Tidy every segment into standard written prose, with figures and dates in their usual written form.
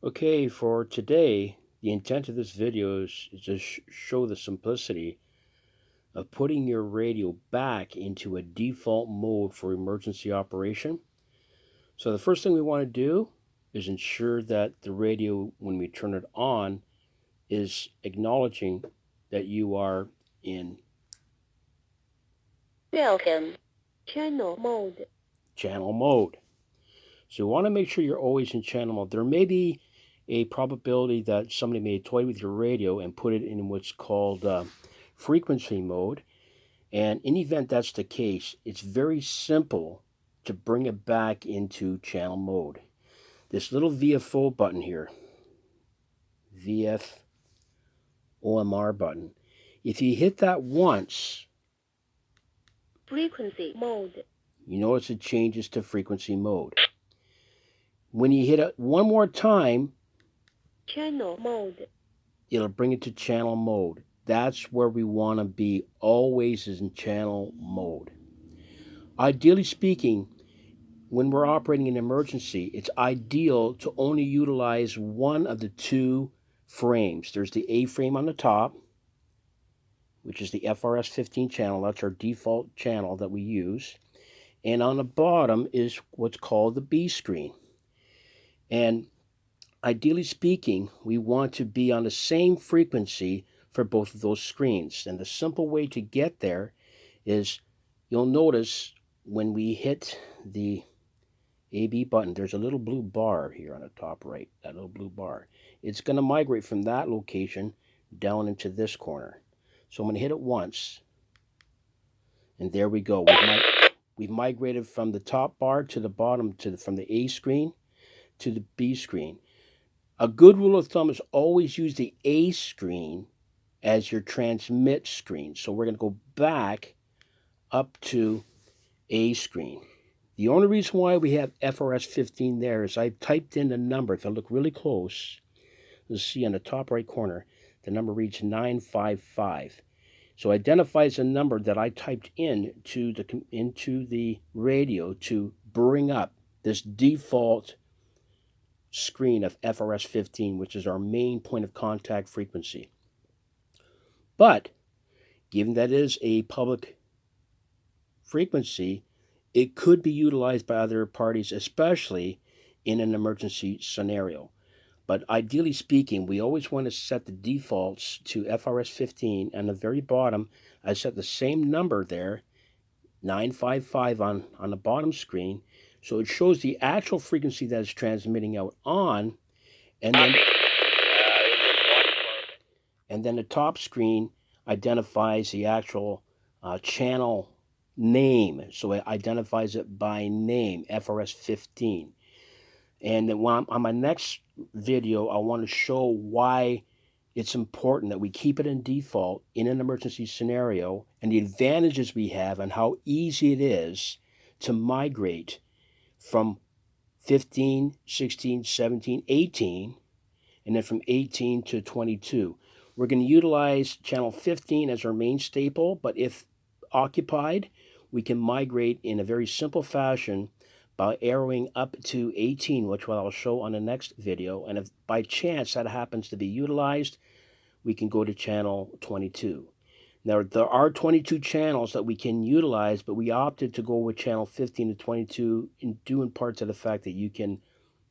Okay, for today, the intent of this video is to show the simplicity of putting your radio back into a default mode for emergency operation. So the first thing we want to do is ensure that the radio, when we turn it on, is acknowledging that you are in Welcome. Channel mode. channel mode. So you want to make sure you're always in channel mode. There may be a probability that somebody may toy with your radio and put it in what's called frequency mode. And in the event that's the case, it's very simple to bring it back into channel mode. This little VFO button here, VFOMR button, if you hit that once, Frequency mode. you notice it changes to frequency mode. When you hit it one more time, Channel mode. it'll bring it to channel mode. That's where we want to be, always is in channel mode. Ideally speaking, when we're operating an emergency, it's ideal to only utilize one of the two frames. There's the A frame on the top, which is the FRS 15 channel. That's our default channel that we use. And on the bottom is what's called the B screen. And ideally speaking, we want to be on the same frequency for both of those screens. And the simple way to get there is you'll notice when we hit the AB button, there's a little blue bar here on the top right, that little blue bar. It's going to migrate from that location down into this corner. So I'm going to hit it once, and there we go. We've migrated from the top bar to the bottom, from the A screen to the B screen. A good rule of thumb is always use the A screen as your transmit screen. So we're going to go back up to A screen. The only reason why we have FRS 15 there is I typed in the number. If I look really close, you'll see on the top right corner, the number reads 955. So it identifies a number that I typed into the radio to bring up this default screen of FRS 15, which is our main point of contact frequency. But given that it is a public frequency, it could be utilized by other parties, especially in an emergency scenario. But ideally speaking, we always want to set the defaults to FRS 15. And the very bottom, I set the same number there, 955 on the bottom screen. So it shows the actual frequency that is transmitting out on, and then the top screen identifies the actual channel name. So it identifies it by name, FRS 15. And then on my next video, I want to show why it's important that we keep it in default in an emergency scenario and the advantages we have and how easy it is to migrate from 15, 16, 17, 18, and then from 18 to 22. We're going to utilize channel 15 as our main staple, but if occupied, we can migrate in a very simple fashion by arrowing up to 18, which I'll show on the next video. And if by chance that happens to be utilized, we can go to channel 22. Now, there are 22 channels that we can utilize, but we opted to go with channel 15 to 22 due in part to the fact that you can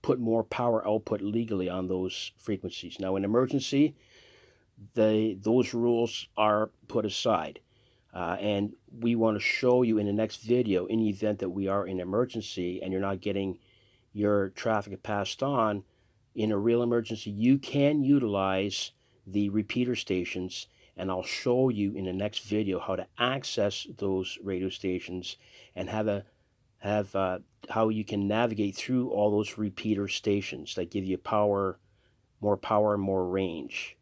put more power output legally on those frequencies. Now, in emergency, those rules are put aside. And we want to show you in the next video, in the event that we are in emergency and you're not getting your traffic passed on, in a real emergency, you can utilize the repeater stations, and I'll show you in the next video how to access those radio stations and how you can navigate through all those repeater stations that give you more power, and more range.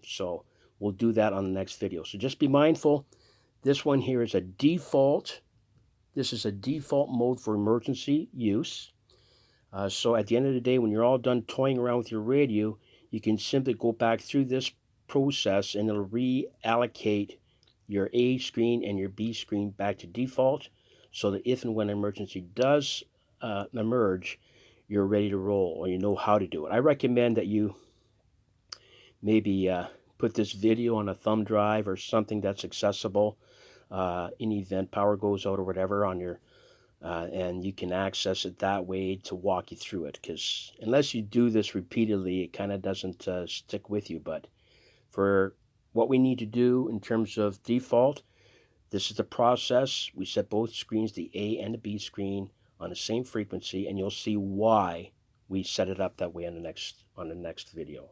So we'll do that on the next video. So just be mindful. This one here is a default. This is a default mode for emergency use. So at the end of the day, when you're all done toying around with your radio, you can simply go back through this process and it'll reallocate your A screen and your B screen back to default so that if and when an emergency does emerge, you're ready to roll or you know how to do it. I recommend that you maybe put this video on a thumb drive or something that's accessible in the event power goes out or whatever on your and you can access it that way to walk you through it, because unless you do this repeatedly it kind of doesn't stick with you. But for what we need to do in terms of default, this is the process. We set both screens, the A and the B screen, on the same frequency, and you'll see why we set it up that way on the next video.